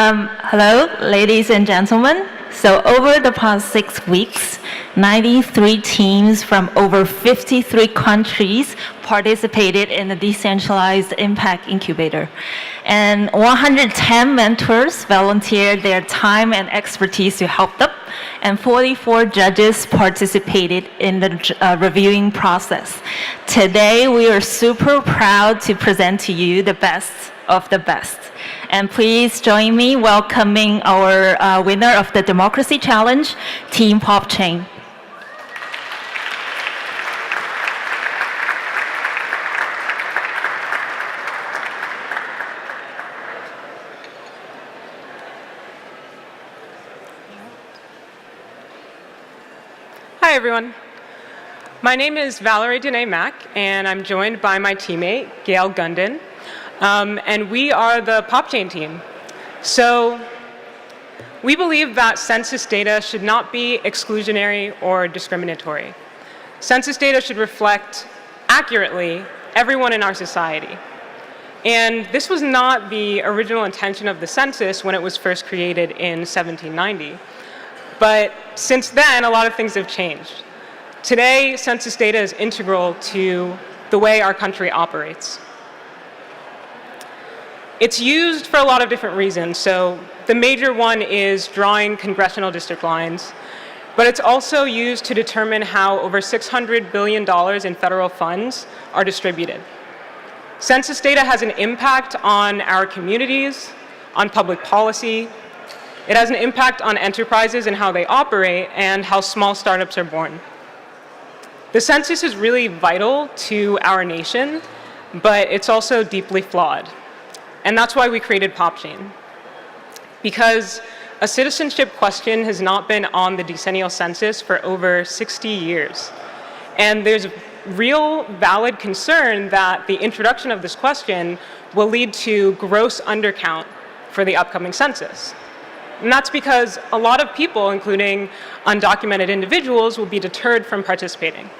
Hello, ladies and gentlemen. So over the past 6 weeks, 93 teams from over 53 countries participated in the Decentralized Impact Incubator. And 110 mentors volunteered their time and expertise to help them, and 44 judges participated in the reviewing process. Today, we are super proud to present to you the best of the best. And please join me welcoming our winner of the Democracy Challenge, Team PopChain. Hi, everyone. My name is Valerie Dene Mack, and I'm joined by my teammate, Gail Gundin. And we are the PopChain team. So we believe that census data should not be exclusionary or discriminatory. Census data should reflect accurately everyone in our society. And this was not the original intention of the census when it was first created in 1790. But since then, a lot of things have changed. Today, census data is integral to the way our country operates. It's used for a lot of different reasons. So the major one is drawing congressional district lines, but it's also used to determine how over $600 billion in federal funds are distributed. Census data has an impact on our communities, on public policy. It has an impact on enterprises and how they operate and how small startups are born. The census is really vital to our nation, but it's also deeply flawed. And that's why we created PopChain. Because a citizenship question has not been on the decennial census for over 60 years. And there's real valid concern that the introduction of this question will lead to gross undercount for the upcoming census. And that's because a lot of people, including undocumented individuals, will be deterred from participating.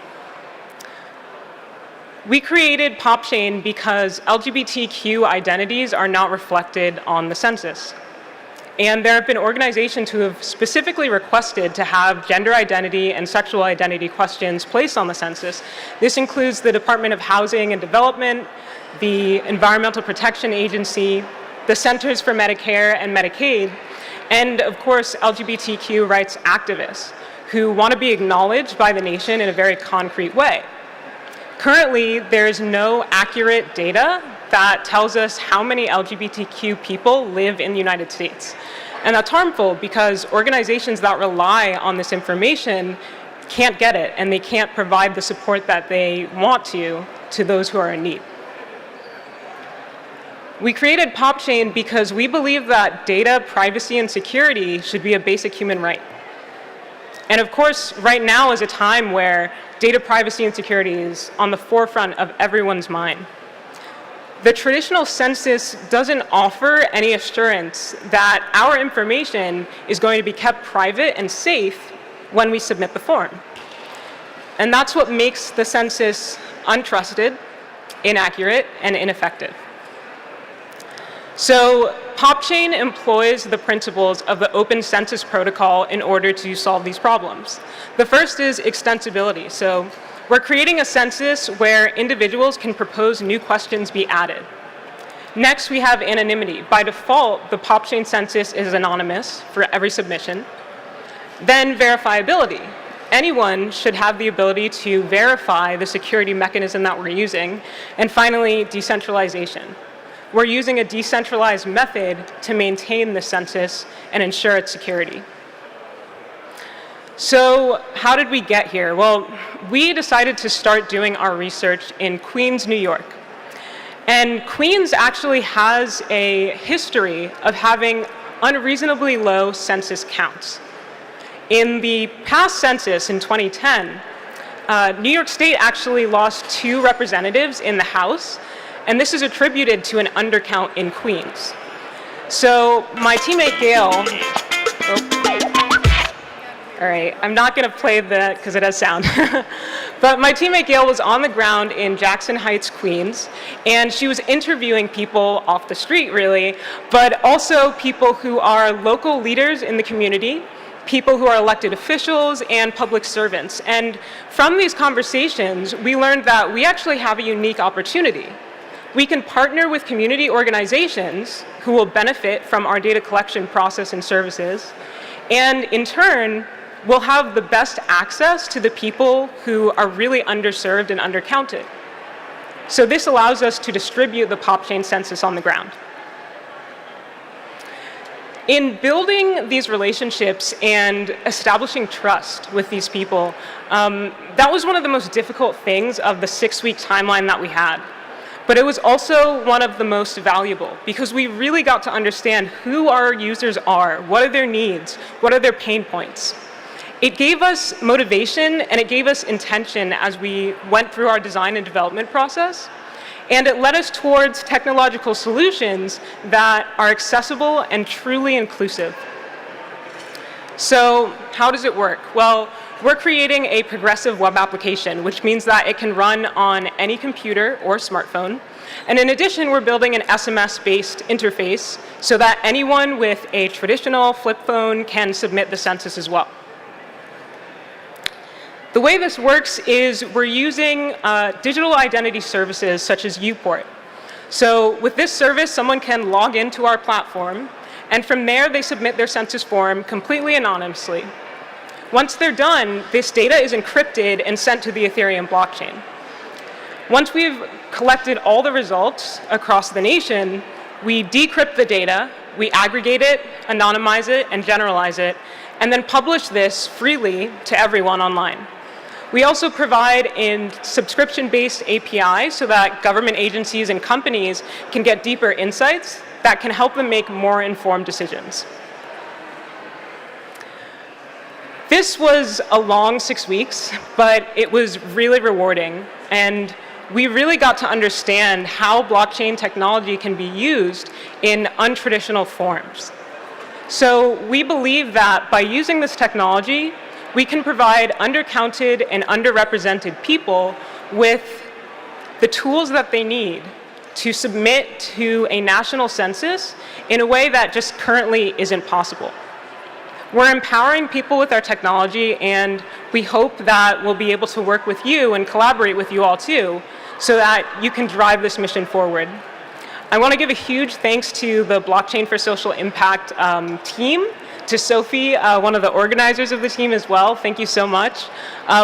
We created PopChain because LGBTQ identities are not reflected on the census. And there have been organizations who have specifically requested to have gender identity and sexual identity questions placed on the census. This includes the Department of Housing and Development, the Environmental Protection Agency, the Centers for Medicare and Medicaid, and of course, LGBTQ rights activists who want to be acknowledged by the nation in a very concrete way. Currently, there is no accurate data that tells us how many LGBTQ people live in the United States. And that's harmful because organizations that rely on this information can't get it, and they can't provide the support that they want to those who are in need. We created PopChain because we believe that data privacy and security should be a basic human right. And of course, right now is a time where data privacy and security is on the forefront of everyone's mind. The traditional census doesn't offer any assurance that our information is going to be kept private and safe when we submit the form. And that's what makes the census untrusted, inaccurate, and ineffective. So PopChain employs the principles of the Open Census Protocol in order to solve these problems. The first is extensibility. So we're creating a census where individuals can propose new questions be added. Next, we have anonymity. By default, the PopChain census is anonymous for every submission. Then verifiability. Anyone should have the ability to verify the security mechanism that we're using. And finally, decentralization. We're using a decentralized method to maintain the census and ensure its security. So how did we get here? Well, we decided to start doing our research in Queens, New York. And Queens actually has a history of having unreasonably low census counts. In the past census in 2010, New York State actually lost 2 representatives in the House, and this is attributed to an undercount in Queens. So my teammate Gail, all right, I'm not gonna play that because it has sound. But my teammate Gail was on the ground in Jackson Heights, Queens, and she was interviewing people off the street, really, but also people who are local leaders in the community, people who are elected officials, and public servants. And from these conversations, we learned that we actually have a unique opportunity. We can partner with community organizations who will benefit from our data collection process and services, and in turn, we'll have the best access to the people who are really underserved and undercounted. So this allows us to distribute the PopChain census on the ground. In building these relationships and establishing trust with these people, that was one of the most difficult things of the 6-week timeline that we had. But it was also one of the most valuable because we really got to understand who our users are, what are their needs, what are their pain points. It gave us motivation and it gave us intention as we went through our design and development process. And it led us towards technological solutions that are accessible and truly inclusive. So how does it work? Well, we're creating a progressive web application, which means that it can run on any computer or smartphone. And in addition, we're building an SMS-based interface so that anyone with a traditional flip phone can submit the census as well. The way this works is we're using digital identity services such as Uport. So with this service, someone can log into our platform, and from there they submit their census form completely anonymously. Once they're done, this data is encrypted and sent to the Ethereum blockchain. Once we've collected all the results across the nation, we decrypt the data, we aggregate it, anonymize it, and generalize it, and then publish this freely to everyone online. We also provide a subscription-based API so that government agencies and companies can get deeper insights that can help them make more informed decisions. This was a long 6 weeks, but it was really rewarding, and we really got to understand how blockchain technology can be used in untraditional forms. So we believe that by using this technology, we can provide undercounted and underrepresented people with the tools that they need to submit to a national census in a way that just currently isn't possible. We're empowering people with our technology, and we hope that we'll be able to work with you and collaborate with you all too, so that you can drive this mission forward. I want to give a huge thanks to the Blockchain for Social Impact team, to Sophie, one of the organizers of the team as well. Thank you so much.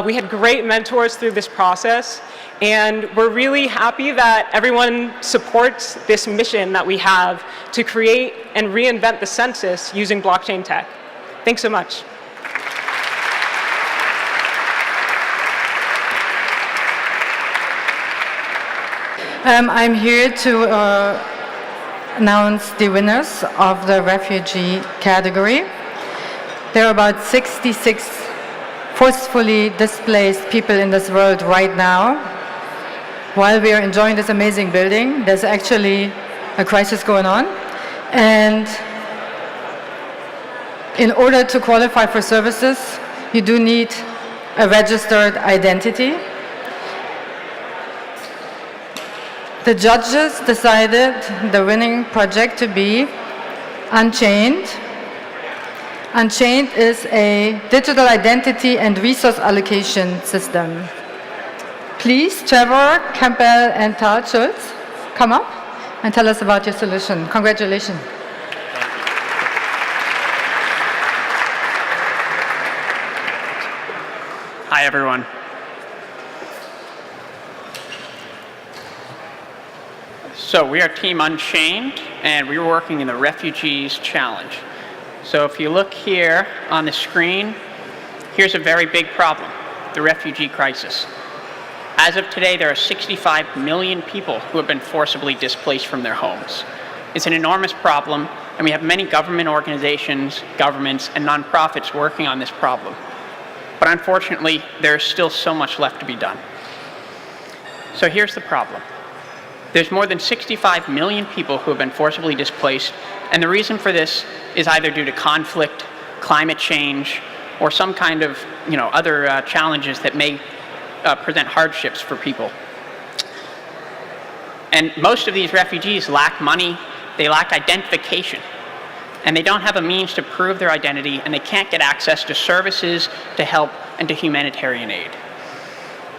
We had great mentors through this process, and we're really happy that everyone supports this mission that we have to create and reinvent the census using blockchain tech. Thanks so much. I'm here to announce the winners of the refugee category. There are about 66 forcefully displaced people in this world right now. While we are enjoying this amazing building, there's actually a crisis going on. And in order to qualify for services, you do need a registered identity. The judges decided the winning project to be Unchained. Unchained is a digital identity and resource allocation system. Please, Trevor, Campbell, and Tal Schultz, come up and tell us about your solution. Congratulations. Hi, everyone. So we are Team Unchained, and we were working in the Refugees Challenge. So if you look here on the screen, here's a very big problem, the refugee crisis. As of today, there are 65 million people who have been forcibly displaced from their homes. It's an enormous problem, and we have many government organizations, governments, and nonprofits working on this problem. But unfortunately, there's still so much left to be done. So here's the problem. There's more than 65 million people who have been forcibly displaced, and the reason for this is either due to conflict, climate change, or some kind of other challenges that may present hardships for people. And most of these refugees lack money, they lack identification, and they don't have a means to prove their identity, and they can't get access to services, to help, and to humanitarian aid.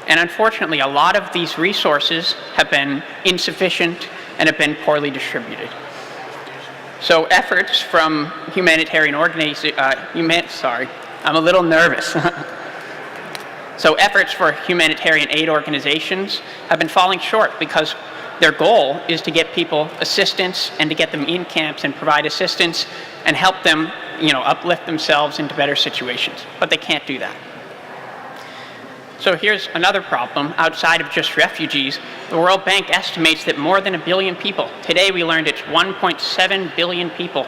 And unfortunately, a lot of these resources have been insufficient and have been poorly distributed. So efforts from humanitarian organizations, I'm a little nervous. So efforts for humanitarian aid organizations have been falling short because their goal is to get people assistance and to get them in camps and provide assistance and help them, uplift themselves into better situations. But they can't do that. So here's another problem outside of just refugees. The World Bank estimates that more than 1 billion people, today we learned it's 1.7 billion people,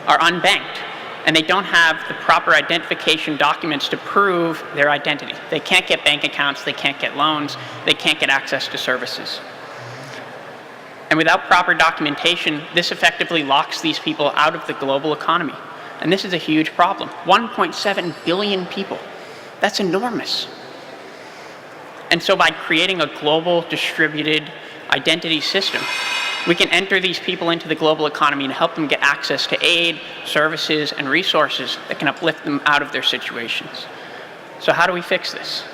are unbanked, and they don't have the proper identification documents to prove their identity. They can't get bank accounts, they can't get loans, they can't get access to services. And without proper documentation, this effectively locks these people out of the global economy. And this is a huge problem. 1.7 billion people. That's enormous. And so by creating a global distributed identity system, we can enter these people into the global economy and help them get access to aid, services, and resources that can uplift them out of their situations. So how do we fix this?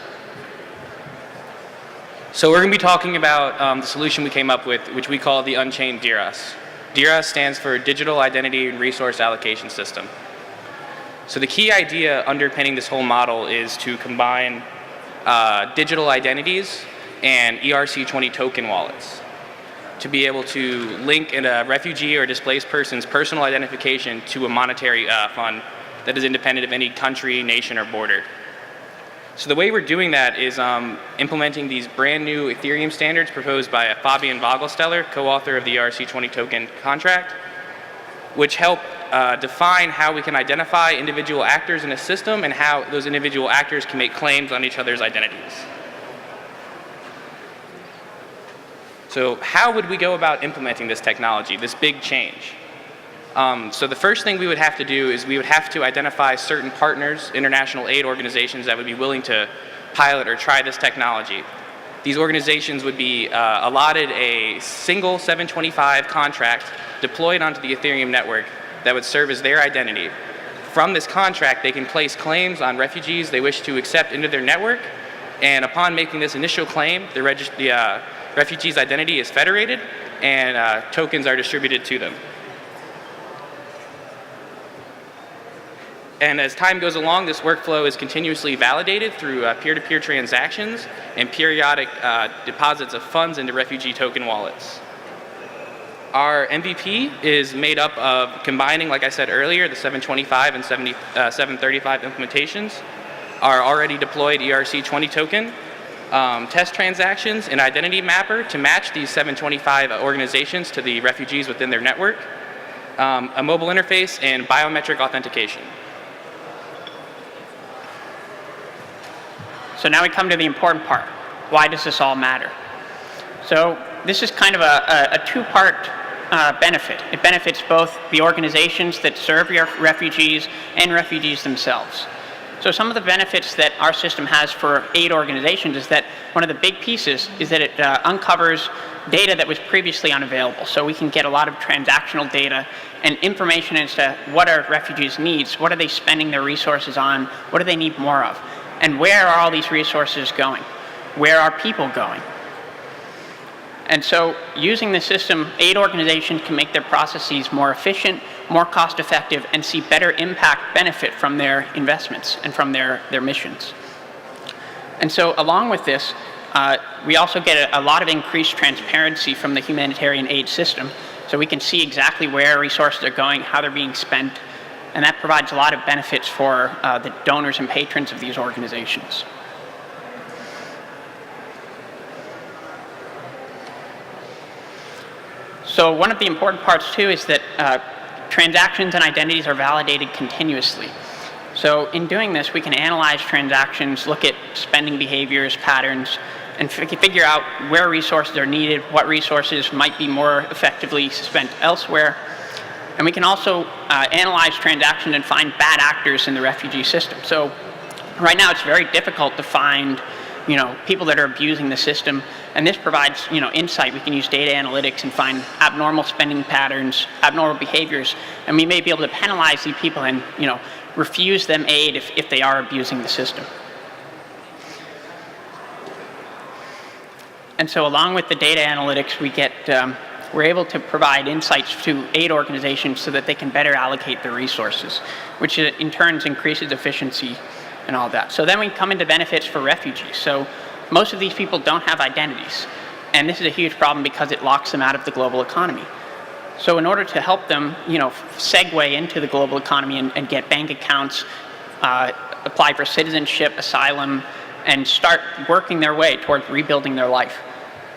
So we're going to be talking about the solution we came up with, which we call the Unchained DRS. DRS stands for Digital Identity and Resource Allocation System. So the key idea underpinning this whole model is to combine digital identities and ERC-20 token wallets to be able to link in a refugee or displaced person's personal identification to a monetary fund that is independent of any country, nation, or border. So the way we're doing that is implementing these brand new Ethereum standards proposed by Fabian Vogelsteller, co-author of the ERC-20 token contract, which help define how we can identify individual actors in a system and how those individual actors can make claims on each other's identities. So how would we go about implementing this technology, this big change? So the first thing we would have to do is we would have to identify certain partners, international aid organizations that would be willing to pilot or try this technology. These organizations would be allotted a single 725 contract deployed onto the Ethereum network that would serve as their identity. From this contract, they can place claims on refugees they wish to accept into their network, and upon making this initial claim, the refugee's identity is federated and tokens are distributed to them. And as time goes along, this workflow is continuously validated through peer-to-peer transactions and periodic deposits of funds into refugee token wallets. Our MVP is made up of combining, like I said earlier, the 725 and 735 implementations, our already deployed ERC-20 token, test transactions, an identity mapper to match these 725 organizations to the refugees within their network, a mobile interface, and biometric authentication. So now we come to the important part. Why does this all matter? So this is kind of a two-part benefit. It benefits both the organizations that serve your refugees and refugees themselves. So some of the benefits that our system has for aid organizations is that one of the big pieces is that it uncovers data that was previously unavailable. So we can get a lot of transactional data and information as to what are refugees' needs, what are they spending their resources on, what do they need more of, and where are all these resources going? Where are people going? And so using the system, aid organizations can make their processes more efficient, more cost effective, and see better impact benefit from their investments and from their missions. And so along with this, we also get a lot of increased transparency from the humanitarian aid system. So we can see exactly where resources are going, how they're being spent, and that provides a lot of benefits for the donors and patrons of these organizations. So one of the important parts too is that transactions and identities are validated continuously. So in doing this, we can analyze transactions, look at spending behaviors, patterns, and figure out where resources are needed, what resources might be more effectively spent elsewhere. And we can also analyze transactions and find bad actors in the refugee system. So right now it's very difficult to find people that are abusing the system. And this provides, insight. We can use data analytics and find abnormal spending patterns, abnormal behaviors, and we may be able to penalize these people and, refuse them aid if they are abusing the system. And so along with the data analytics, we're able to provide insights to aid organizations so that they can better allocate their resources, which in turn increases efficiency and all that. So then we come into benefits for refugees. So most of these people don't have identities, and this is a huge problem because it locks them out of the global economy. So in order to help them, segue into the global economy and get bank accounts, apply for citizenship, asylum, and start working their way towards rebuilding their life.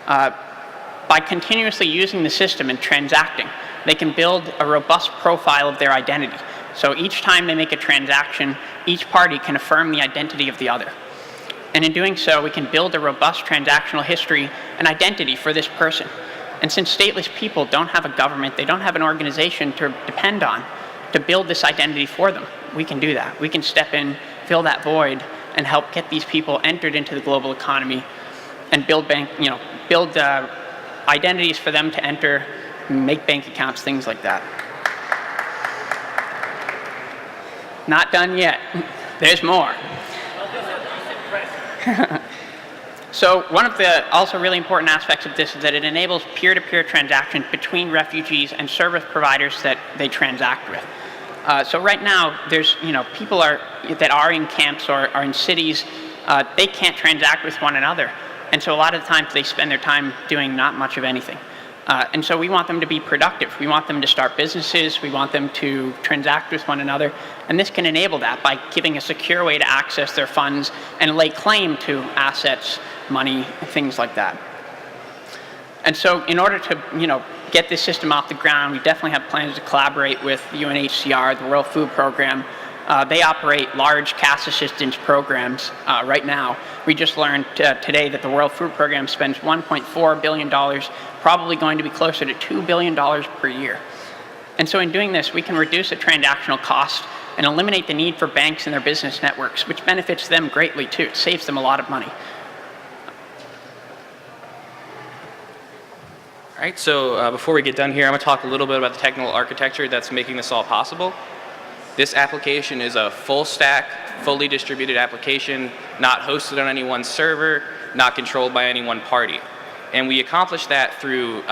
By continuously using the system and transacting, they can build a robust profile of their identity. So each time they make a transaction, each party can affirm the identity of the other. And in doing so, we can build a robust transactional history and identity for this person. And since stateless people don't have a government, they don't have an organization to depend on to build this identity for them, we can do that. We can step in, fill that void, and help get these people entered into the global economy and build identities for them to enter, make bank accounts, things like that. Not done yet. There's more. So one of the also really important aspects of this is that it enables peer-to-peer transactions between refugees and service providers that they transact with. So right now, there's people that are in camps or are in cities, they can't transact with one another. And so a lot of the times they spend their time doing not much of anything. And so we want them to be productive. We want them to start businesses. We want them to transact with one another. And this can enable that by giving a secure way to access their funds and lay claim to assets, money, things like that. And so in order to get this system off the ground, we definitely have plans to collaborate with the UNHCR, the World Food Program. They operate large cash assistance programs right now. We just learned today that the World Food Program spends $1.4 billion, probably going to be closer to $2 billion per year. And so in doing this, we can reduce the transactional cost and eliminate the need for banks and their business networks, which benefits them greatly too. It saves them a lot of money. All right, so before we get done here, I'm going to talk a little bit about the technical architecture that's making this all possible. This application is a full stack, fully distributed application, not hosted on any one server, not controlled by any one party. And we accomplish that through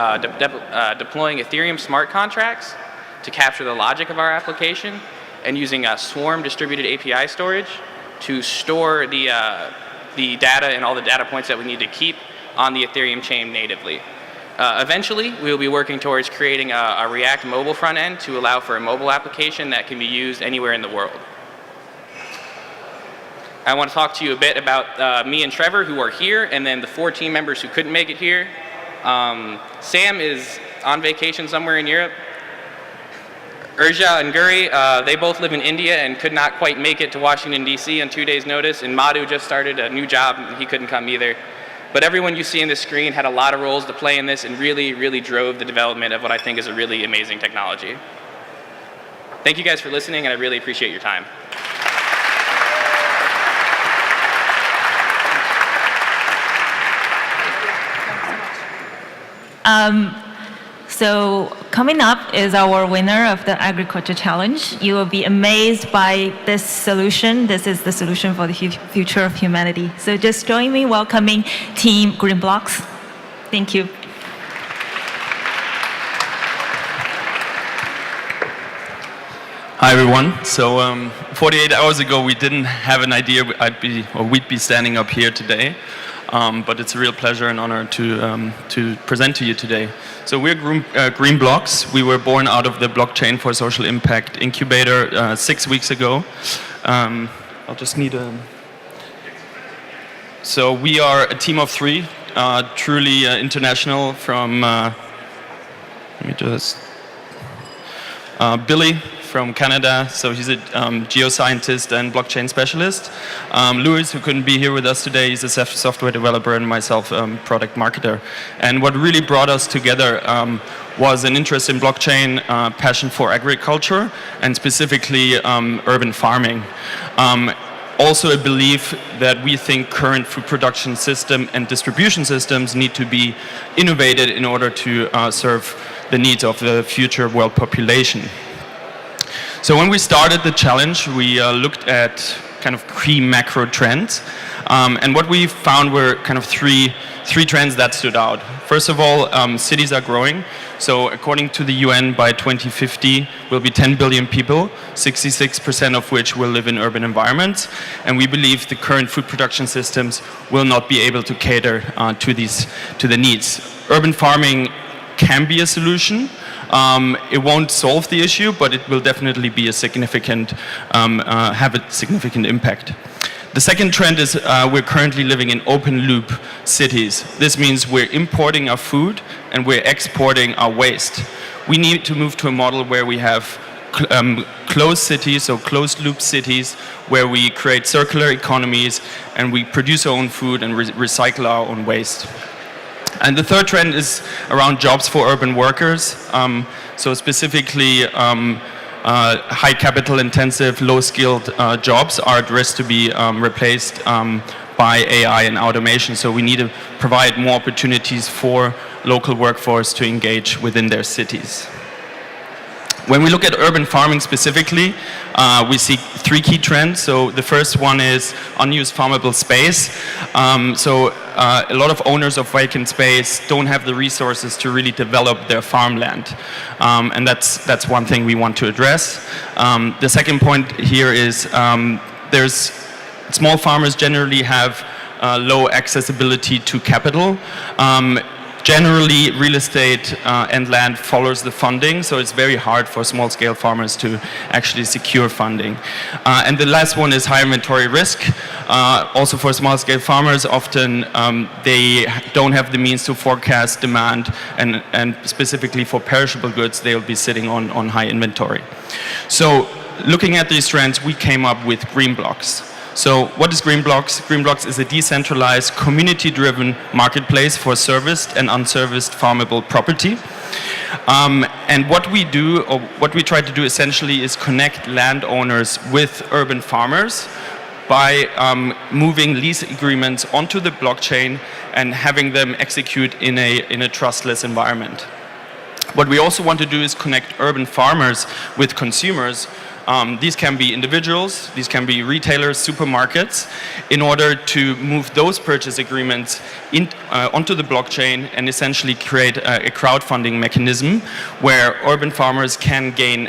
deploying Ethereum smart contracts to capture the logic of our application and using Swarm distributed API storage to store the data and all the data points that we need to keep on the Ethereum chain natively. Eventually, we will be working towards creating a React mobile front end to allow for a mobile application that can be used anywhere in the world. I want to talk to you a bit about me and Trevor, who are here, and then the 4 team members who couldn't make it here. Sam is on vacation somewhere in Europe. Urja and Guri, they both live in India and could not quite make it to Washington, D.C. on 2 days' notice. And Madhu just started a new job, and he couldn't come either. But everyone you see on the screen had a lot of roles to play in this and really, really drove the development of what I think is a really amazing technology. Thank you guys for listening, and I really appreciate your time. So coming up is our winner of the Agriculture Challenge. You will be amazed by this solution. This is the solution for the future of humanity. So just join me welcoming Team Green Blocks. Thank you. Hi everyone. So 48 hours ago we didn't have an idea we'd be standing up here today. But it's a real pleasure and honor to present to you today. So we're Green Blocks. We were born out of the Blockchain for Social Impact Incubator 6 weeks ago. I'll just need a... So we are a team of 3, truly international from... let me just... Billy from Canada, so he's a geoscientist and blockchain specialist. Louis, who couldn't be here with us today, he's a software developer, and myself, product marketer. And what really brought us together was an interest in blockchain, passion for agriculture, and specifically urban farming. also a belief that we think current food production system and distribution systems need to be innovated in order to serve the needs of the future world population. So when we started the challenge, we looked at kind of key macro trends. And what we found were kind of three trends that stood out. First of all, cities are growing. So according to the UN, by 2050, will be 10 billion people, 66% of which will live in urban environments. And we believe the current food production systems will not be able to cater to the needs. Urban farming can be a solution. It won't solve the issue, but it will definitely be a significant, have a significant impact. The second trend is we're currently living in open loop cities. This means we're importing our food and we're exporting our waste. We need to move to a model where we have closed cities, so closed loop cities, where we create circular economies and we produce our own food and recycle our own waste. And the third trend is around jobs for urban workers. So specifically, high capital intensive, low skilled jobs are at risk to be replaced by AI and automation. So we need to provide more opportunities for local workforce to engage within their cities. When we look at urban farming specifically, we see three key trends. So the first one is unused farmable space. A lot of owners of vacant space don't have the resources to really develop their farmland. And that's one thing we want to address. The second point here is small farmers generally have low accessibility to capital. Generally, real estate and land follows the funding, so it's very hard for small-scale farmers to actually secure funding. And the last one is high inventory risk. Also for small-scale farmers, often they don't have the means to forecast demand, and specifically for perishable goods, they'll be sitting on high inventory. So looking at these trends, we came up with green blocks. So what is Green Blocks? Green Blocks is a decentralized, community-driven marketplace for serviced and unserviced farmable property. And what we do, or what we try to do essentially, is connect landowners with urban farmers by moving lease agreements onto the blockchain and having them execute in a trustless environment. What we also want to do is connect urban farmers with consumers. These can be individuals, these can be retailers, supermarkets, in order to move those purchase agreements onto the blockchain and essentially create a crowdfunding mechanism where urban farmers can gain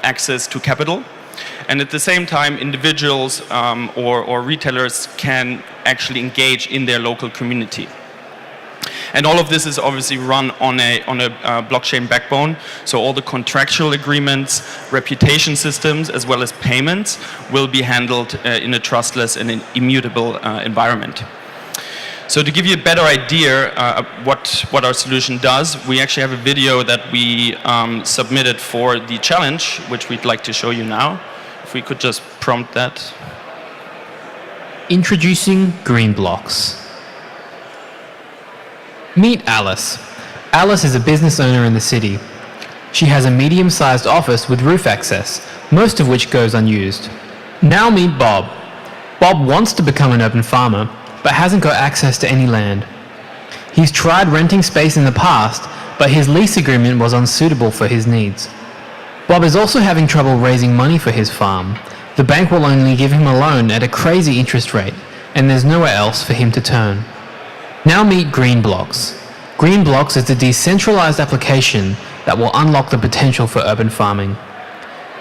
access to capital. And at the same time, individuals or retailers can actually engage in their local community. And all of this is obviously run on a blockchain backbone. So all the contractual agreements, reputation systems, as well as payments will be handled in a trustless and an immutable environment. So to give you a better idea of what our solution does, we actually have a video that we submitted for the challenge, which we'd like to show you now. If we could just prompt that. Introducing Green Blocks. Meet Alice. Alice is a business owner in the city. She has a medium-sized office with roof access, most of which goes unused. Now meet Bob. Bob wants to become an urban farmer, but hasn't got access to any land. He's tried renting space in the past, but his lease agreement was unsuitable for his needs. Bob is also having trouble raising money for his farm. The bank will only give him a loan at a crazy interest rate, and there's nowhere else for him to turn. Now meet Green Blocks. Green Blocks is a decentralized application that will unlock the potential for urban farming.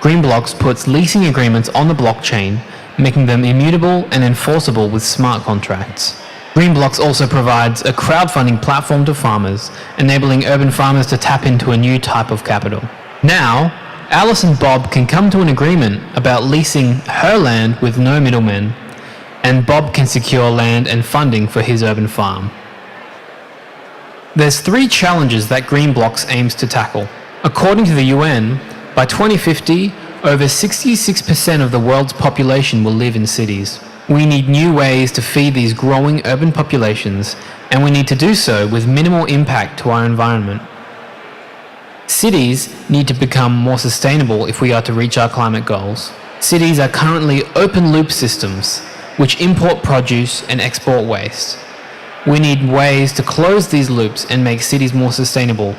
Green Blocks puts leasing agreements on the blockchain, making them immutable and enforceable with smart contracts. Green Blocks also provides a crowdfunding platform to farmers, enabling urban farmers to tap into a new type of capital. Now, Alice and Bob can come to an agreement about leasing her land with no middlemen, and Bob can secure land and funding for his urban farm. There's 3 challenges that Green Blocks aims to tackle. According to the UN, by 2050, over 66% of the world's population will live in cities. We need new ways to feed these growing urban populations, and we need to do so with minimal impact to our environment. Cities need to become more sustainable if we are to reach our climate goals. Cities are currently open-loop systems, which import produce and export waste. We need ways to close these loops and make cities more sustainable,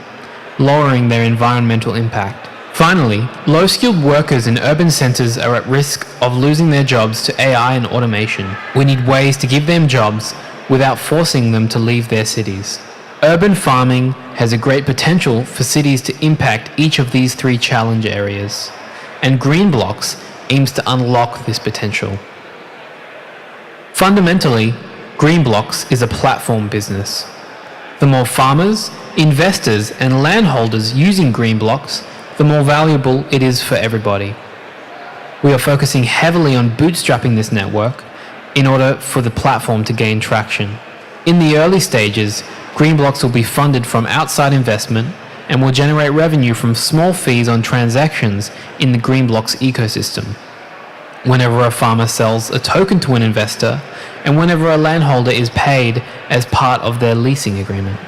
lowering their environmental impact. Finally, low-skilled workers in urban centres are at risk of losing their jobs to AI and automation. We need ways to give them jobs without forcing them to leave their cities. Urban farming has a great potential for cities to impact each of these three challenge areas, and Green Blocks aims to unlock this potential. Fundamentally, Green Blocks is a platform business. The more farmers, investors, and landholders using Green Blocks, the more valuable it is for everybody. We are focusing heavily on bootstrapping this network in order for the platform to gain traction. In the early stages, Green Blocks will be funded from outside investment and will generate revenue from small fees on transactions in the Green Blocks ecosystem. Whenever a farmer sells a token to an investor, and whenever a landholder is paid as part of their leasing agreement.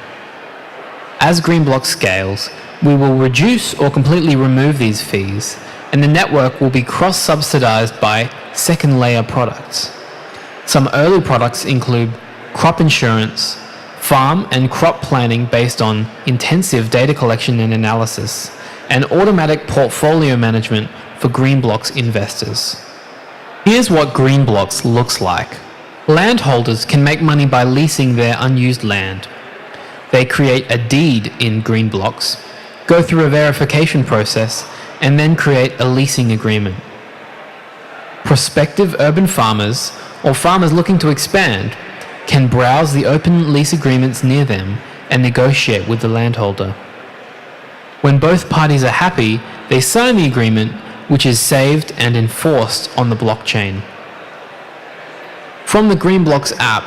As Green Blocks scales, we will reduce or completely remove these fees, and the network will be cross-subsidized by second-layer products. Some early products include crop insurance, farm and crop planning based on intensive data collection and analysis, and automatic portfolio management for Green Blocks investors. Here's what Green Blocks looks like. Landholders can make money by leasing their unused land. They create a deed in Green Blocks, go through a verification process, and then create a leasing agreement. Prospective urban farmers or farmers looking to expand can browse the open lease agreements near them and negotiate with the landholder. When both parties are happy, they sign the agreement, which is saved and enforced on the blockchain. From the Green Blocks app,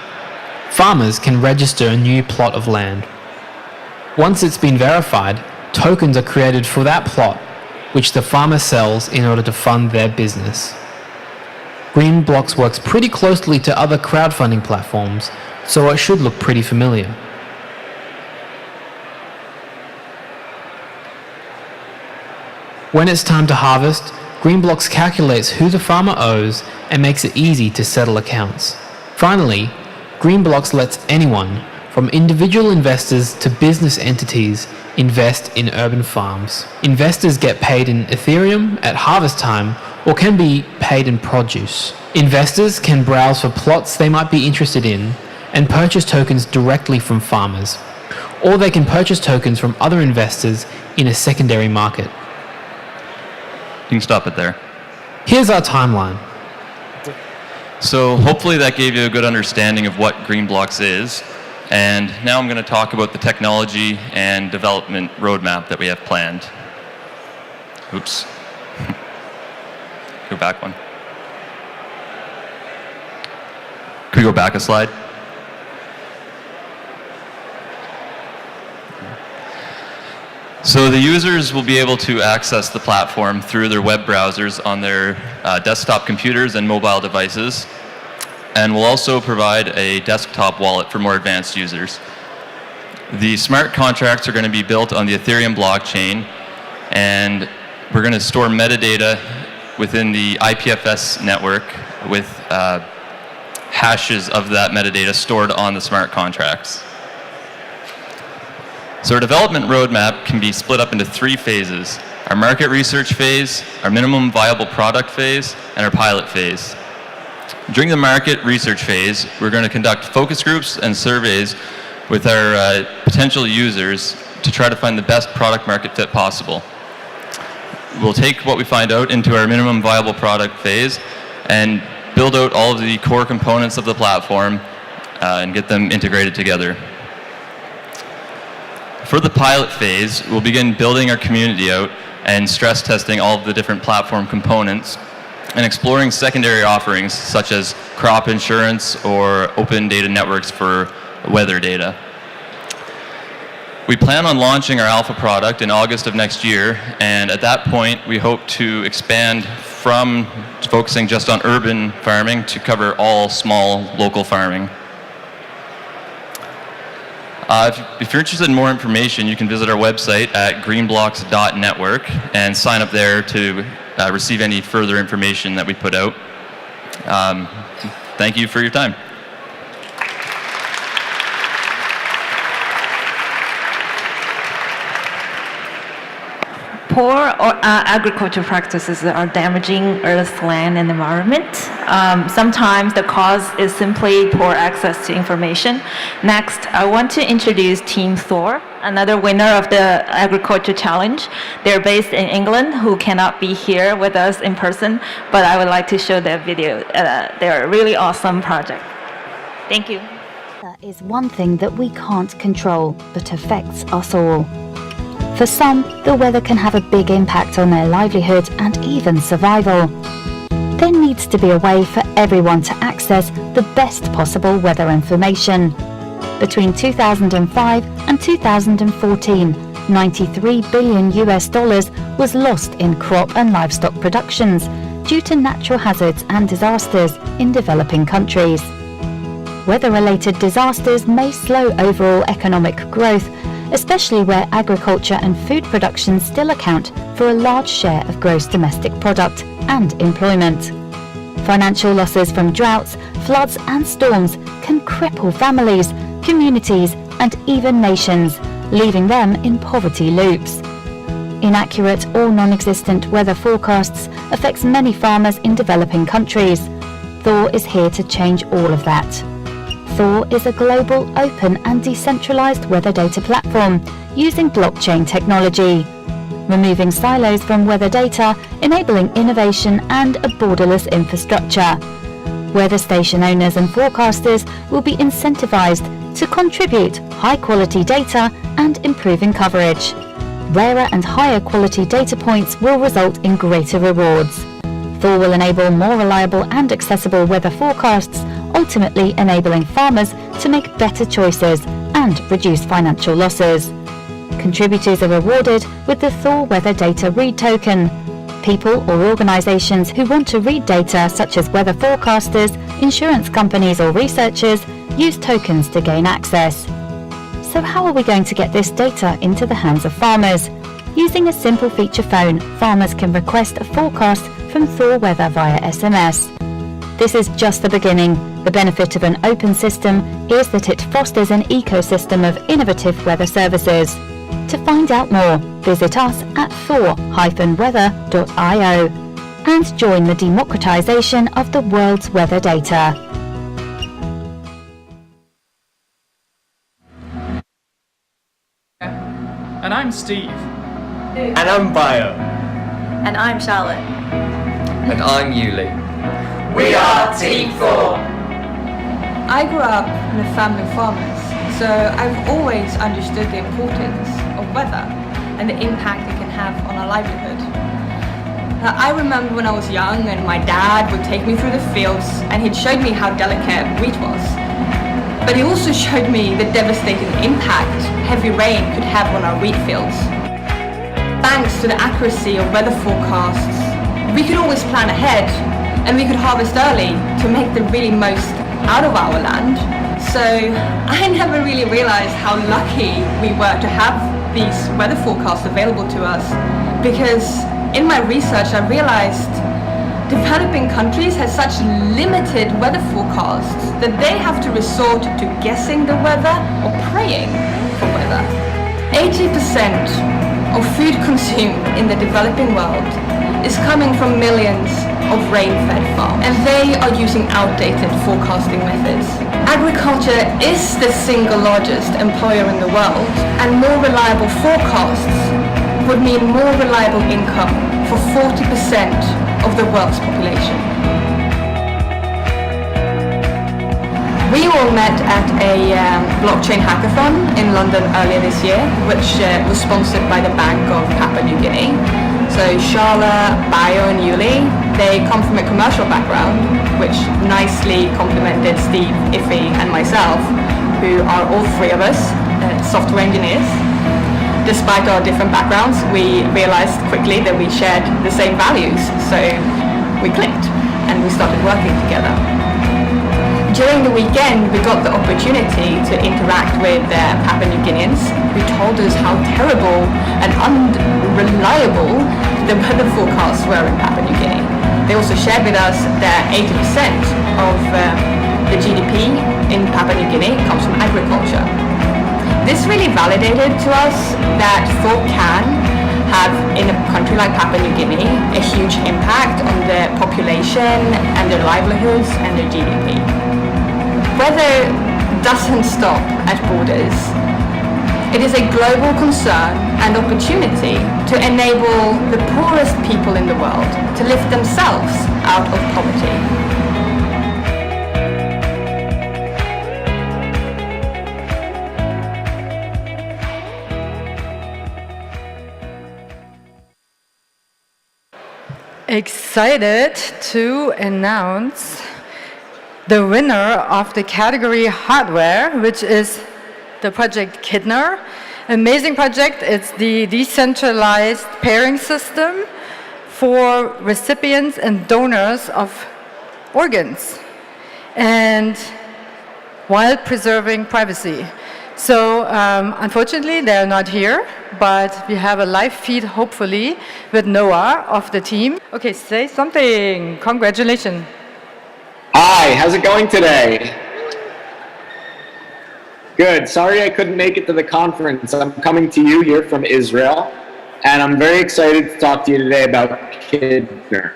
farmers can register a new plot of land. Once it's been verified, tokens are created for that plot, which the farmer sells in order to fund their business. Green Blocks works pretty closely to other crowdfunding platforms, so it should look pretty familiar. When it's time to harvest, Green Blocks calculates who the farmer owes and makes it easy to settle accounts. Finally, Green Blocks lets anyone, from individual investors to business entities, invest in urban farms. Investors get paid in Ethereum at harvest time or can be paid in produce. Investors can browse for plots they might be interested in and purchase tokens directly from farmers, or they can purchase tokens from other investors in a secondary market. You can stop it there. Here's our timeline. So hopefully that gave you a good understanding of what Green Blocks is. And now I'm going to talk about the technology and development roadmap that we have planned. Oops. Go back one. Could we go back a slide? So the users will be able to access the platform through their web browsers on their desktop computers and mobile devices, and we'll also provide a desktop wallet for more advanced users. The smart contracts are going to be built on the Ethereum blockchain, and we're going to store metadata within the IPFS network with hashes of that metadata stored on the smart contracts. So our development roadmap can be split up into 3 phases: our market research phase, our minimum viable product phase, and our pilot phase. During the market research phase, we're going to conduct focus groups and surveys with our potential users to try to find the best product market fit possible. We'll take what we find out into our minimum viable product phase and build out all of the core components of the platform and get them integrated together. For the pilot phase, we'll begin building our community out and stress testing all of the different platform components and exploring secondary offerings such as crop insurance or open data networks for weather data. We plan on launching our alpha product in August of next year, and at that point we hope to expand from focusing just on urban farming to cover all small local farming. If you're interested in more information, you can visit our website at greenblocks.network and sign up there to receive any further information that we put out. Thank you for your time. Poor agriculture practices are damaging Earth's land and environment. Sometimes the cause is simply poor access to information. Next, I want to introduce Team Thor, another winner of the Agriculture Challenge. They're based in England, who cannot be here with us in person, but I would like to show their video. They're a really awesome project. Thank you. Weather is one thing that we can't control, but affects us all. For some, the weather can have a big impact on their livelihood and even survival. There needs to be a way for everyone to access the best possible weather information. Between 2005 and 2014, $93 billion was lost in crop and livestock productions due to natural hazards and disasters in developing countries. Weather-related disasters may slow overall economic growth, especially where agriculture and food production still account for a large share of gross domestic product and employment. Financial losses from droughts, floods and storms can cripple families, communities and even nations, leaving them in poverty loops. Inaccurate or non-existent weather forecasts affects many farmers in developing countries. Thor is here to change all of that. Thor is a global, open and decentralized weather data platform using blockchain technology, removing silos from weather data, enabling innovation and a borderless infrastructure. Weather station owners and forecasters will be incentivized to contribute high-quality data and improving coverage. Rarer and higher quality data points will result in greater rewards. Thor will enable more reliable and accessible weather forecasts, ultimately enabling farmers to make better choices and reduce financial losses. Contributors are rewarded with the Thor Weather Data Read Token. People or organizations who want to read data, such as weather forecasters, insurance companies or researchers, use tokens to gain access. So how are we going to get this data into the hands of farmers? Using a simple feature phone, farmers can request a forecast from Thor Weather via SMS. This is just the beginning. The benefit of an open system is that it fosters an ecosystem of innovative weather services. To find out more, visit us at thor-weather.io and join the democratization of the world's weather data. And I'm Steve. And I'm Bio. And I'm Charlotte. And I'm Yuli. We are Team Thor. I grew up in a family of farmers, so I've always understood the importance of weather and the impact it can have on our livelihood. I remember when I was young and my dad would take me through the fields and he'd showed me how delicate wheat was. But he also showed me the devastating impact heavy rain could have on our wheat fields. Thanks to the accuracy of weather forecasts, we could always plan ahead and we could harvest early to make the really most out of our land. So I never really realized how lucky we were to have these weather forecasts available to us, because in my research I realized developing countries have such limited weather forecasts that they have to resort to guessing the weather or praying for weather. 80% of food consumed in the developing world is coming from millions of rain-fed farms, and they are using outdated forecasting methods. Agriculture is the single largest employer in the world, and more reliable forecasts would mean more reliable income for 40% of the world's population. We all met at a blockchain hackathon in London earlier this year, which was sponsored by the Bank of Papua New Guinea. So Sharla, Bio and Yuli, they come from a commercial background, which nicely complemented Steve, Iffy and myself, who are all three of us software engineers. Despite our different backgrounds, we realized quickly that we shared the same values, so we clicked and we started working together. During the weekend, we got the opportunity to interact with Papua New Guineans who told us how terrible and unreliable the weather forecasts were in Papua New Guinea. They also shared with us that 80% of the GDP in Papua New Guinea comes from agriculture. This really validated to us that thought can have, in a country like Papua New Guinea, a huge impact on their population and their livelihoods and their GDP. Weather doesn't stop at borders. It is a global concern and opportunity to enable the poorest people in the world to lift themselves out of poverty. Excited to announce the winner of the category hardware, which is the project KIDNER. Amazing project. It's the decentralized pairing system for recipients and donors of organs, and while preserving privacy. So unfortunately, they're not here, but we have a live feed, hopefully, with Noah of the team. Okay, say something. Congratulations. Hi, how's it going today? Good. Sorry I couldn't make it to the conference. I'm coming to you here from Israel, and I'm very excited to talk to you today about KIDNER.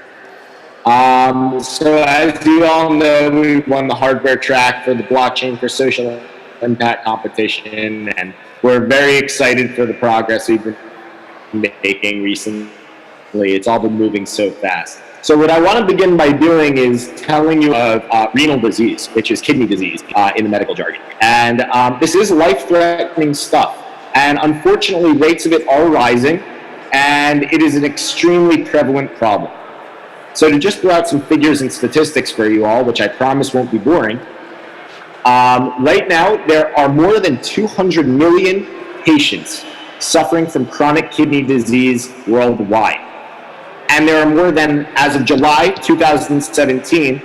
So as you all know, we won the hardware track for the Blockchain for Social Impact competition, and we're very excited for the progress we've been making recently. It's all been moving so fast. So what I want to begin by doing is telling you of renal disease, which is kidney disease in the medical jargon. And this is life-threatening stuff. And unfortunately, rates of it are rising, and it is an extremely prevalent problem. So to just throw out some figures and statistics for you all, which I promise won't be boring, right now, there are more than 200 million patients suffering from chronic kidney disease worldwide. And there are more than, as of July 2017,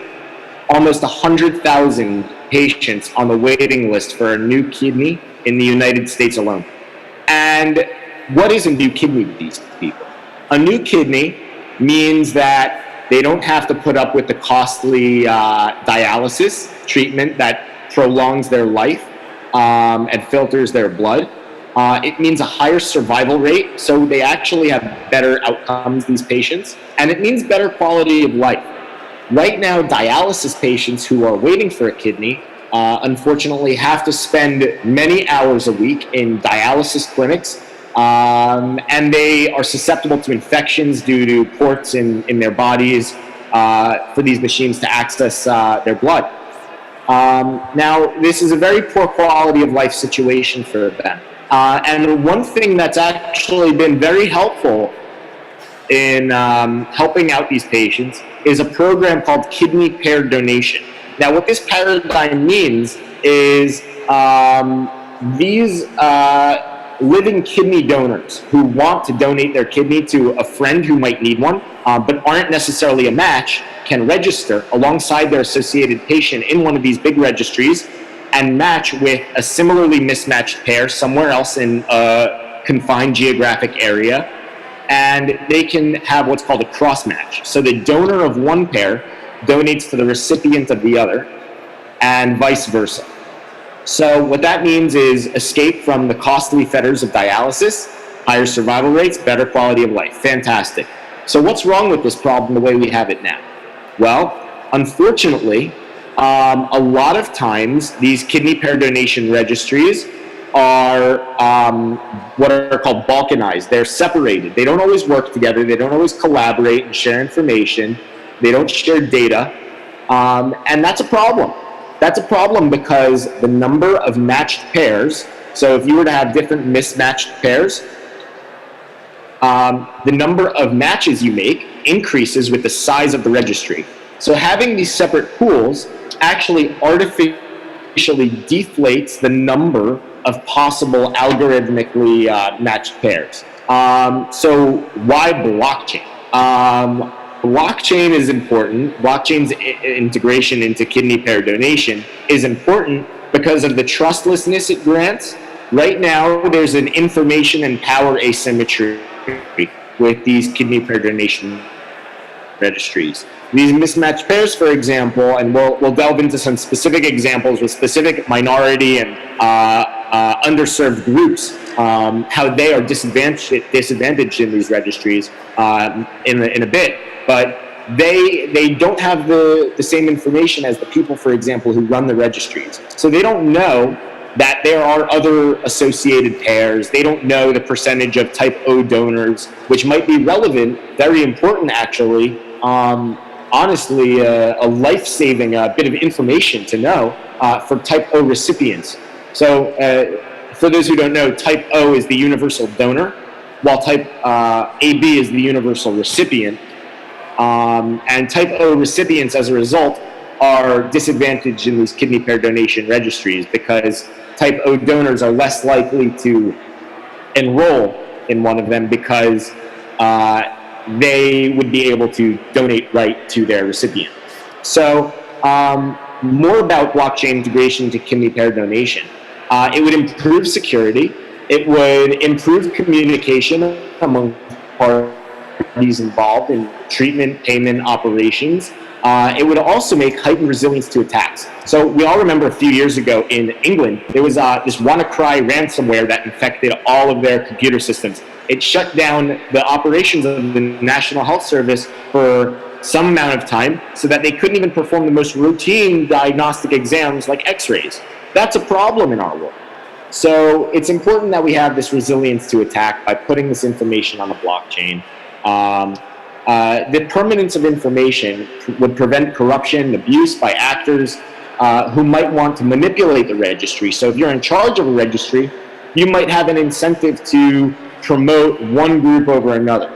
almost 100,000 patients on the waiting list for a new kidney in the United States alone. And what is a new kidney to these people? A new kidney means that they don't have to put up with the costly dialysis treatment that prolongs their life and filters their blood. It means a higher survival rate, so they actually have better outcomes, these patients, and it means better quality of life. Right now, dialysis patients who are waiting for a kidney unfortunately have to spend many hours a week in dialysis clinics, and they are susceptible to infections due to ports in their bodies for these machines to access their blood. Now, this is a very poor quality of life situation for them. And one thing that's actually been very helpful in helping out these patients is a program called kidney pair donation. Now, what this paradigm means is these living kidney donors who want to donate their kidney to a friend who might need one, but aren't necessarily a match, can register alongside their associated patient in one of these big registries and match with a similarly mismatched pair somewhere else in a confined geographic area, and they can have what's called a cross match. So the donor of one pair donates to the recipient of the other, and vice versa. So what that means is escape from the costly fetters of dialysis, higher survival rates, better quality of life. Fantastic. So what's wrong with this problem the way we have it now? Well, unfortunately, a lot of times these kidney pair donation registries are what are called balkanized. They're separated. They don't always work together. They don't always collaborate and share information. They don't share data. And that's a problem. That's a problem because the number of matched pairs, so if you were to have different mismatched pairs, the number of matches you make increases with the size of the registry. So having these separate pools actually artificially deflates the number of possible algorithmically matched pairs. So why blockchain? Blockchain is important. Blockchain's integration into kidney pair donation is important because of the trustlessness it grants. Right now, there's an information and power asymmetry with these kidney pair donation registries. These mismatched pairs, for example, and we'll delve into some specific examples with specific minority and underserved groups, how they are disadvantaged in these registries in a bit, but they don't have the same information as the people, for example, who run the registries. So they don't know that there are other associated pairs. They don't know the percentage of type O donors, which might be relevant, very important actually, honestly, a life-saving bit of information to know for type O recipients. So for those who don't know, type O is the universal donor, while type AB is the universal recipient. And type O recipients, as a result, are disadvantaged in these kidney pair donation registries because type O donors are less likely to enroll in one of them because they would be able to donate right to their recipient. So more about blockchain integration to kidney pair donation. It would improve security. It would improve communication among parties involved in treatment, payment, operations. It would also make heightened resilience to attacks. So we all remember a few years ago in England, there was this WannaCry ransomware that infected all of their computer systems. It shut down the operations of the National Health Service for some amount of time so that they couldn't even perform the most routine diagnostic exams like x-rays. That's a problem in our world. So it's important that we have this resilience to attack by putting this information on the blockchain. The permanence of information would prevent corruption, abuse by actors who might want to manipulate the registry. So if you're in charge of a registry, you might have an incentive to promote one group over another.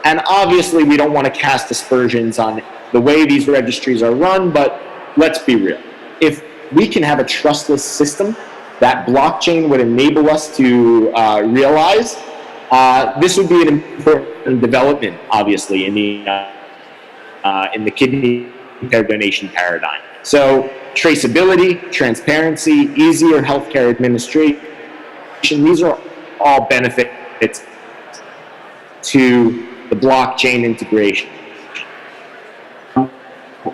And obviously, we don't want to cast aspersions on the way these registries are run, but let's be real. If we can have a trustless system that blockchain would enable us to realize, this would be an important development, obviously, in the kidney pair donation paradigm. So traceability, transparency, easier healthcare administration, these are all benefits to the blockchain integration.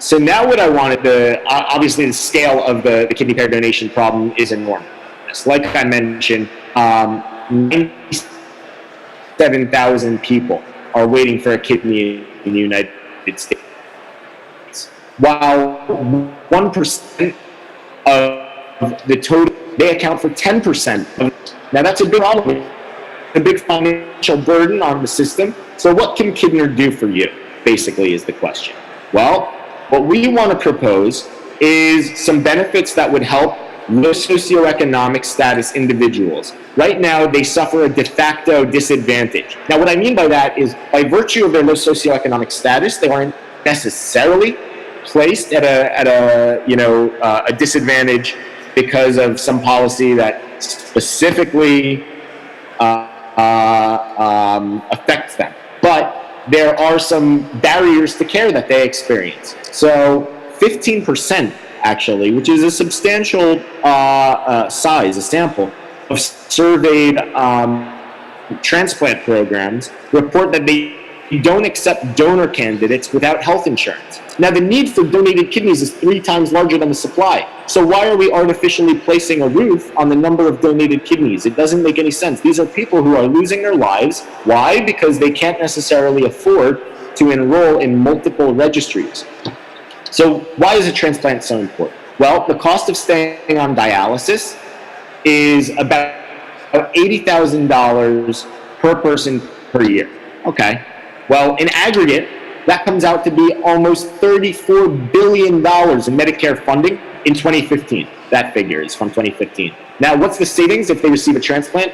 So now what I wanted to, obviously the scale of the kidney pair donation problem is enormous. Like I mentioned, 97,000 people are waiting for a kidney in the United States. While 1% of the total, they account for 10% of, now that's a big problem, a big financial burden on the system. So what can Kidner do for you, basically, is the question. Well, what we want to propose is some benefits that would help low socioeconomic status individuals. Right now, they suffer a de facto disadvantage. Now, what I mean by that is, by virtue of their low socioeconomic status, they aren't necessarily placed at a disadvantage because of some policy that specifically affects them. But there are some barriers to care that they experience. So 15%, actually, which is a substantial size, a sample, of surveyed transplant programs report that they don't accept donor candidates without health insurance. Now, the need for donated kidneys is 3 times larger than the supply. So why are we artificially placing a roof on the number of donated kidneys? It doesn't make any sense. These are people who are losing their lives. Why? Because they can't necessarily afford to enroll in multiple registries. So why is a transplant so important? Well, the cost of staying on dialysis is about $80,000 per person per year. Okay. Well, in aggregate, that comes out to be almost $34 billion in Medicare funding in 2015. That figure is from 2015. Now, what's the savings if they receive a transplant?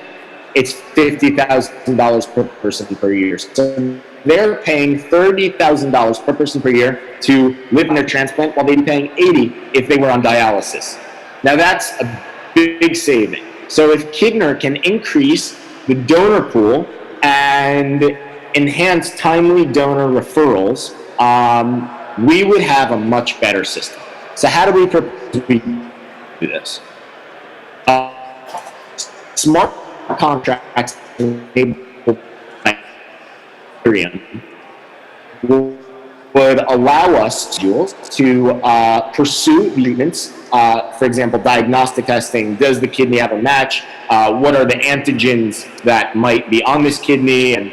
It's $50,000 per person per year. So they're paying $30,000 per person per year to live in their transplant, while they'd be paying $80,000 if they were on dialysis. Now, that's a big saving. So if Kidner can increase the donor pool and enhance timely donor referrals, we would have a much better system. So how do we propose we do this? Smart contracts enable would allow us to pursue treatments. For example, diagnostic testing. Does the kidney have a match? What are the antigens that might be on this kidney? And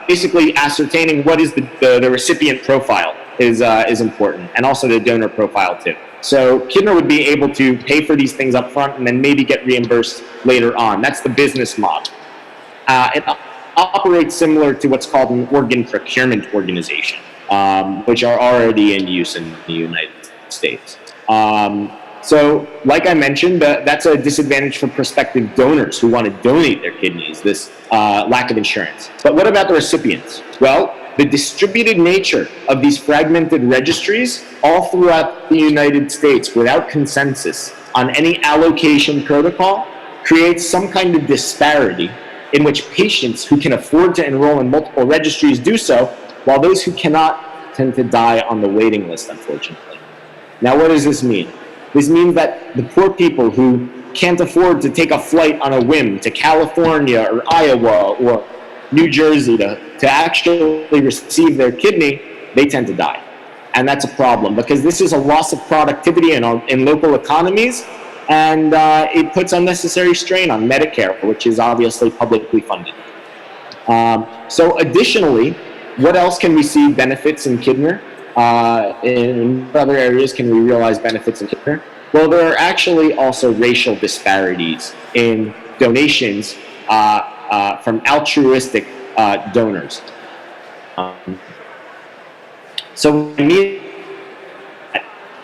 basically ascertaining what is the recipient profile is important, and also the donor profile too. So Kidner would be able to pay for these things up front and then maybe get reimbursed later on. That's the business model. It operates similar to what's called an organ procurement organization, which are already in use in the United States. So, like I mentioned, that's a disadvantage for prospective donors who want to donate their kidneys, this lack of insurance. But what about the recipients? Well, the distributed nature of these fragmented registries all throughout the United States without consensus on any allocation protocol creates some kind of disparity in which patients who can afford to enroll in multiple registries do so, while those who cannot tend to die on the waiting list, unfortunately. Now, what does this mean? This means that the poor people who can't afford to take a flight on a whim to California or Iowa or New Jersey to actually receive their kidney, they tend to die. And that's a problem because this is a loss of productivity in local economies, and it puts unnecessary strain on Medicare, which is obviously publicly funded. So additionally, what else can we see benefits in Kidner? In other areas can we realize benefits in Kidner? Well, there are actually also racial disparities in donations from altruistic donors. So what I mean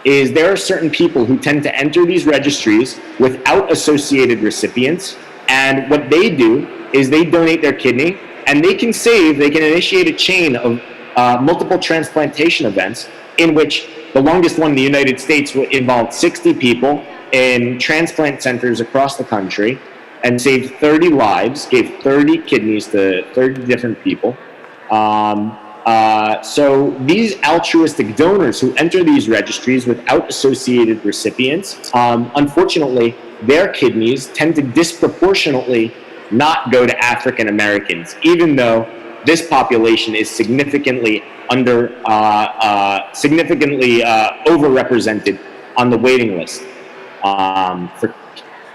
is there are certain people who tend to enter these registries without associated recipients, and what they do is they donate their kidney, and they can initiate a chain of multiple transplantation events in which the longest one in the United States involved 60 people in transplant centers across the country and saved 30 lives, gave 30 kidneys to 30 different people. So these altruistic donors who enter these registries without associated recipients, unfortunately, their kidneys tend to disproportionately not go to African Americans, even though this population is significantly overrepresented on the waiting list for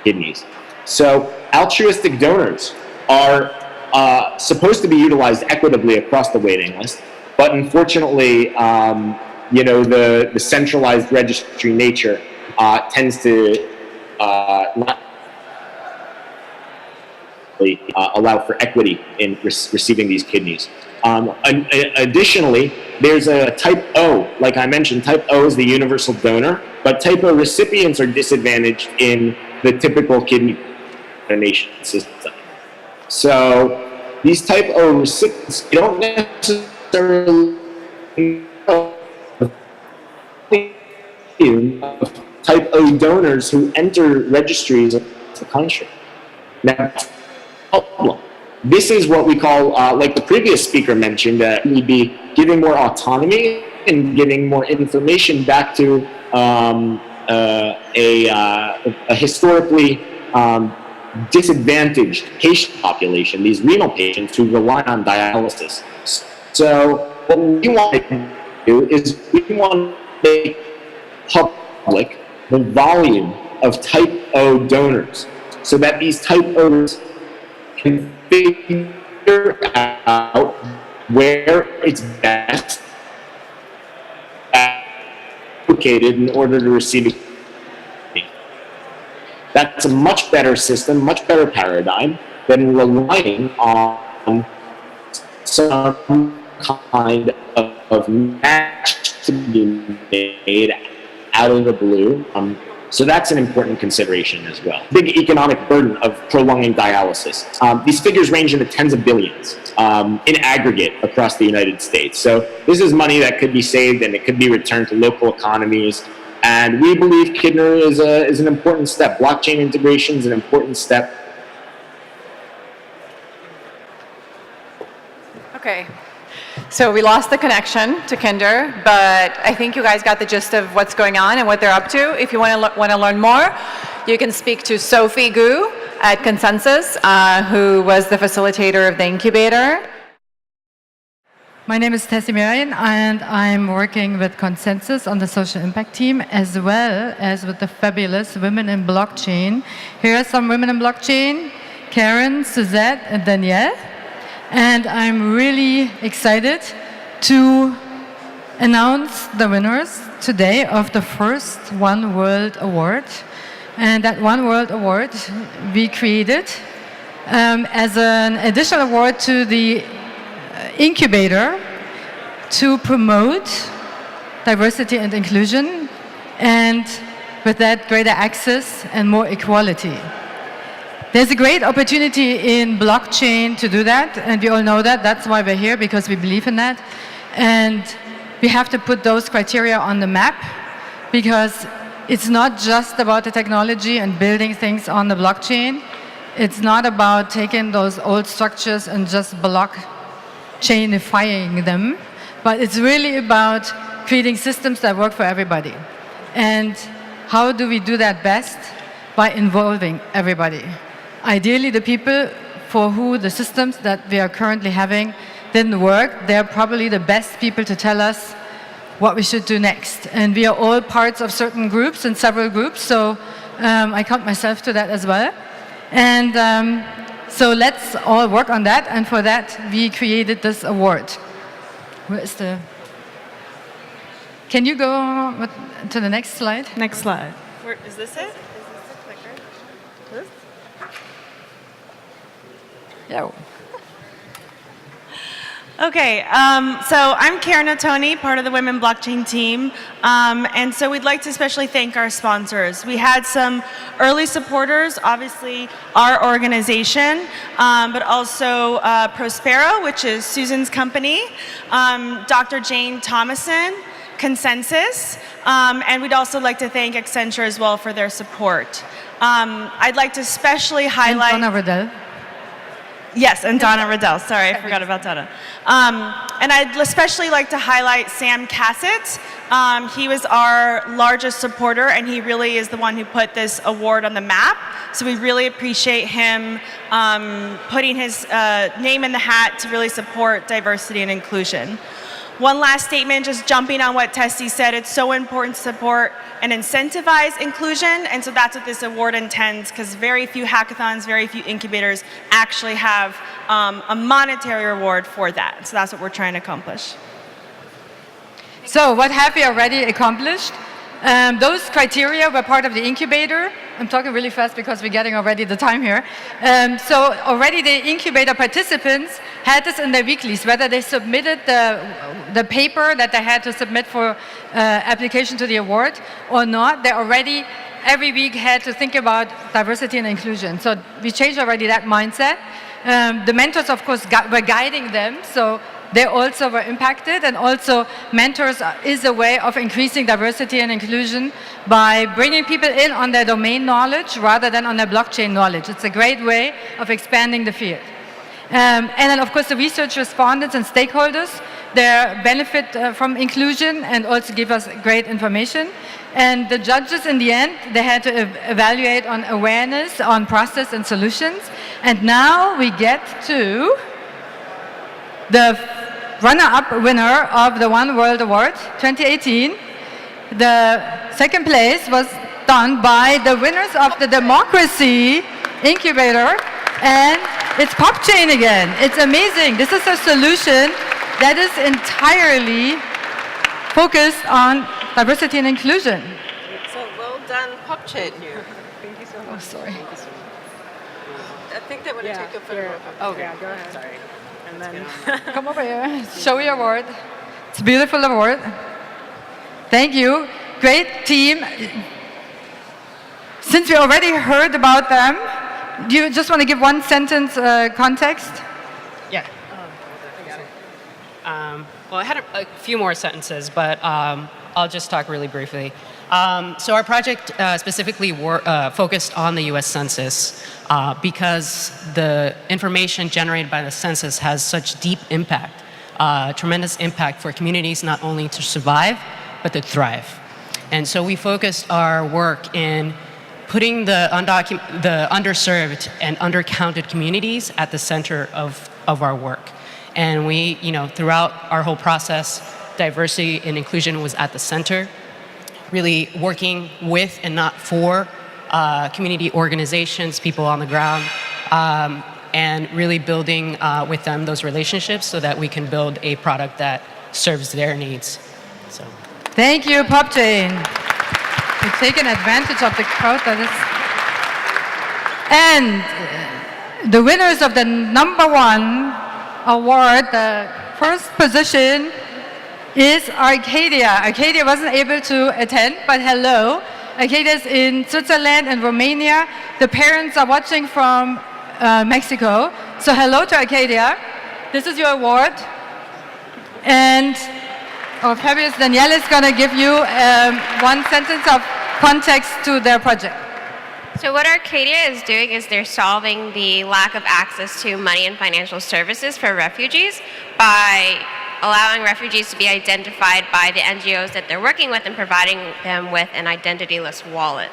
kidneys. So altruistic donors are supposed to be utilized equitably across the waiting list, but unfortunately, the centralized registry nature tends to not allow for equity in receiving these kidneys. Additionally, there's a type O. Like I mentioned, type O is the universal donor, but type O recipients are disadvantaged in the typical kidney donation system. So these type O recipients don't necessarily type O donors who enter registries across the country. Now, this is what we call, like the previous speaker mentioned, that we'd be giving more autonomy and giving more information back to a historically disadvantaged patient population, these renal patients who rely on dialysis. So what we want to do is we want to make public the volume of type O donors so that these type O's can figure out where it's best located in order to receive it. That's a much better system, much better paradigm than relying on some kind of match to be made out of the blue. So that's an important consideration as well. Big economic burden of prolonging dialysis. These figures range into tens of billions in aggregate across the United States. So this is money that could be saved and it could be returned to local economies. And we believe Kidner is an important step. Blockchain integration is an important step. Okay. So we lost the connection to Kinder, but I think you guys got the gist of what's going on and what they're up to. If you want to learn more, you can speak to Sophie Gu at Census, who was the facilitator of the incubator. My name is Tessie Marian, and I'm working with Census on the social impact team, as well as with the fabulous Women in Blockchain. Here are some women in blockchain: Karen, Suzette, and Danielle. And I'm really excited to announce the winners today of the first One World Award. And that One World Award we created as an additional award to the incubator to promote diversity and inclusion, and with that, greater access and more equality. There's a great opportunity in blockchain to do that, and we all know that. That's why we're here, because we believe in that. And we have to put those criteria on the map, because it's not just about the technology and building things on the blockchain. It's not about taking those old structures and just blockchainifying them, but it's really about creating systems that work for everybody. And how do we do that best? By involving everybody. Ideally, the people for who the systems that we are currently having didn't work, they're probably the best people to tell us what we should do next. And we are all parts of certain groups and several groups, so I count myself to that as well. And so let's all work on that, and for that we created this award. Where is the... Can you go to the next slide? Next slide. Where, is this it? Yeah. Okay, so I'm Karen Otoni, part of the Women Blockchain team, and so we'd like to especially thank our sponsors. We had some early supporters, obviously our organization, but also Prospero, which is Susan's company, Dr. Jane Thomason, Census, and we'd also like to thank Accenture as well for their support. I'd like to especially highlight... And Donna Riddell. Yes, and Donna Riddell. Sorry, I forgot about Donna. And I'd especially like to highlight Sam Cassett. He was our largest supporter, and he really is the one who put this award on the map. So we really appreciate him putting his name in the hat to really support diversity and inclusion. One last statement, just jumping on what Tessie said, it's so important to support and incentivize inclusion, and so that's what this award intends, because very few hackathons, very few incubators actually have a monetary reward for that. So that's what we're trying to accomplish. So what have we already accomplished? Those criteria were part of the incubator. I'm talking really fast because we're getting already the time here. So already the incubator participants had this in their weeklies, whether they submitted the paper that they had to submit for application to the award or not. They already every week had to think about diversity and inclusion. So we changed already that mindset. The mentors, of course, were guiding them, so they also were impacted, and also mentors is a way of increasing diversity and inclusion by bringing people in on their domain knowledge rather than on their blockchain knowledge. It's a great way of expanding the field. And then, of course, the research respondents and stakeholders, they benefit from inclusion and also give us great information. And the judges, in the end, they had to evaluate on awareness, on process and solutions. And now we get to the runner-up winner of the One World Award 2018. The second place was done by the winners of the Democracy Incubator, and it's PopChain again. It's amazing. This is a solution that is entirely focused on diversity and inclusion. So well done, PopChain here. Thank you so much. Oh, sorry. I think they want to take a photo. Oh, yeah, go ahead. Sorry. And then come over here, show your award. It's a beautiful award. Thank you. Great team. Since we already heard about them, do you just want to give one sentence context? Yeah. Well, I had a few more sentences, but I'll just talk really briefly. So our project specifically focused on the US Census because the information generated by the census has such deep impact, tremendous impact for communities not only to survive, but to thrive. And so we focused our work in putting the underserved and undercounted communities at the center of our work. And we, throughout our whole process, diversity and inclusion was at the center, really working with and not for community organizations, people on the ground, and really building with them those relationships so that we can build a product that serves their needs. So. Thank you, PopChain. You're taking advantage of the crowd that is. And the winners of the #1 award, the first position is Arcadia. Arcadia wasn't able to attend, but hello. Arcadia is in Switzerland and Romania. The parents are watching from Mexico. So hello to Arcadia. This is your award. And our fabulous Danielle is going to give you one sentence of context to their project. So what Arcadia is doing is they're solving the lack of access to money and financial services for refugees by allowing refugees to be identified by the NGOs that they're working with and providing them with an identityless wallet.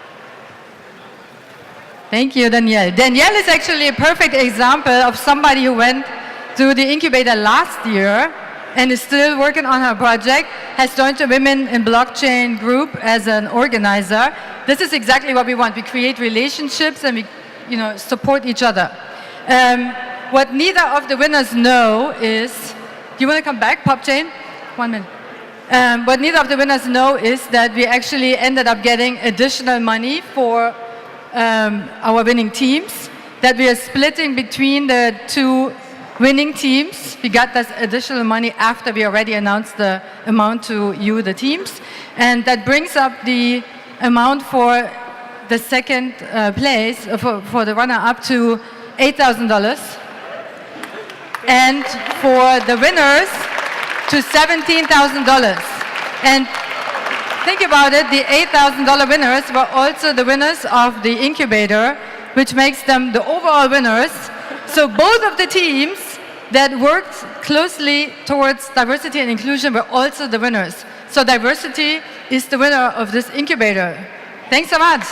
Thank you, Danielle. Danielle is actually a perfect example of somebody who went through the incubator last year and is still working on her project, has joined the Women in Blockchain group as an organizer. This is exactly what we want. We create relationships and we support each other. What neither of the winners know is, do you want to come back, PopChain? 1 minute. What neither of the winners know is that we actually ended up getting additional money for our winning teams, that we are splitting between the 2 winning teams. We got this additional money after we already announced the amount to you, the teams. And that brings up the amount for the second place, for the runner-up, to $8,000. And for the winners, to $17,000. And think about it, the $8,000 winners were also the winners of the incubator, which makes them the overall winners. So both of the teams that worked closely towards diversity and inclusion were also the winners. So diversity is the winner of this incubator. Thanks so much.